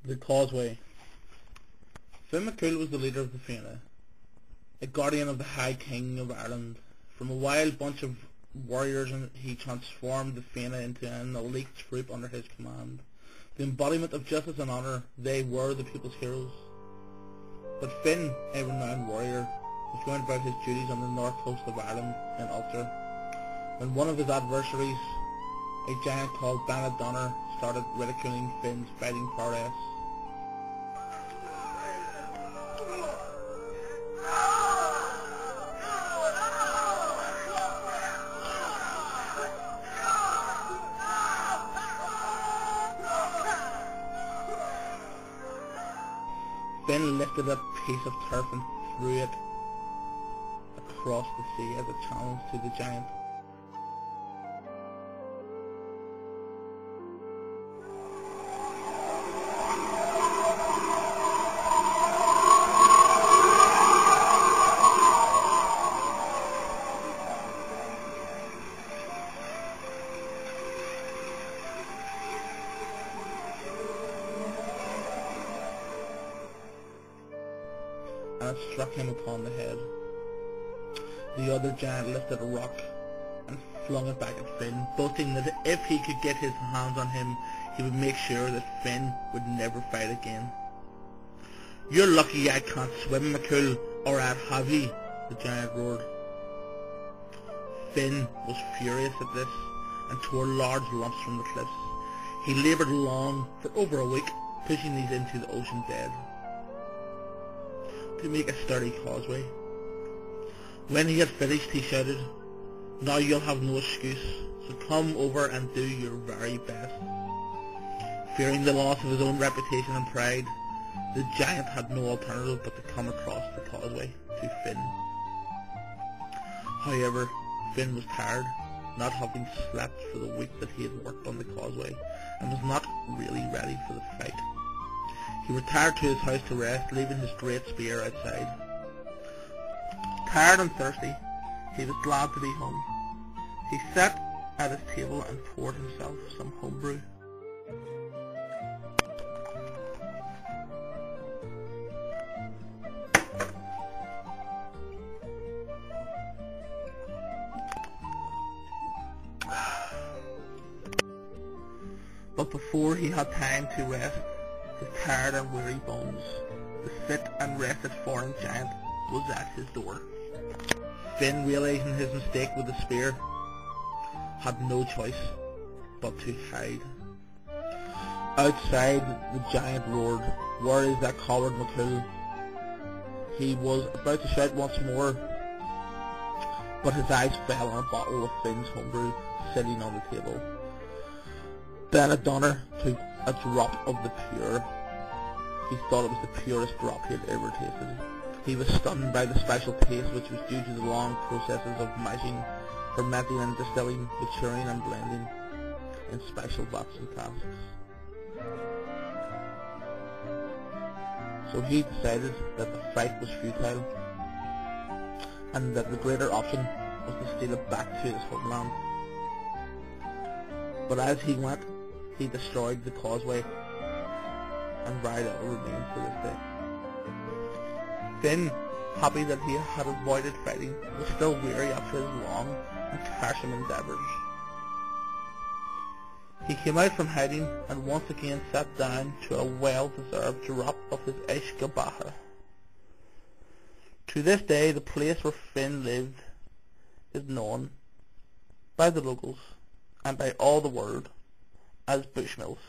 The Causeway. Finn McCool was the leader of the Fianna, a guardian of the High King of Ireland. From a wild bunch of warriors he transformed the Fianna into an elite troop under his command. The embodiment of justice and honour, they were the people's heroes. But Finn, a renowned warrior, was going about his duties on the north coast of Ireland in Ulster, when one of his adversaries, a giant called Donner, started ridiculing Finn's fighting prowess. Finn lifted a piece of turf and threw it across the sea as a challenge to the giant. And it struck him upon the head. The other giant lifted a rock and flung it back at Finn, boasting that if he could get his hands on him, he would make sure that Finn would never fight again. "You're lucky I can't swim, McCool, or I'd have ye," the giant roared. Finn was furious at this and tore large lumps from the cliffs. He laboured long for over a week, pushing these into the ocean bed to make a sturdy causeway. When he had finished, he shouted, "Now you'll have no excuse, so come over and do your very best." Fearing the loss of his own reputation and pride, the giant had no alternative but to come across the causeway to Finn. However, Finn was tired, not having slept for the week that he had worked on the causeway, and was not really ready for the fight. He retired to his house to rest, leaving his great spear outside. Tired and thirsty, he was glad to be home. He sat at his table and poured himself some homebrew. But before he had time to rest his tired and weary bones, the fit and rested foreign giant was at his door. Finn, realizing his mistake with the spear, had no choice but to hide. Outside, the giant roared, "Where is that coward McCool?" He was about to shout once more, but his eyes fell on a bottle of Finn's homebrew sitting on the table. Donner took a drop of the pure. He thought it was the purest drop he had ever tasted. He was stunned by the special taste, which was due to the long processes of mashing, fermenting and distilling, maturing and blending in special vats and casks. So he decided that the fight was futile, and that the greater option was to steal it back to his homeland. But as he went, he destroyed the causeway, and right it remains to this day. Finn, happy that he had avoided fighting, was still weary after his long and tiresome endeavours. He came out from hiding and once again sat down to a well-deserved drop of his Ishkabaha. To this day, the place where Finn lived is known by the locals and by all the world as Bushmills.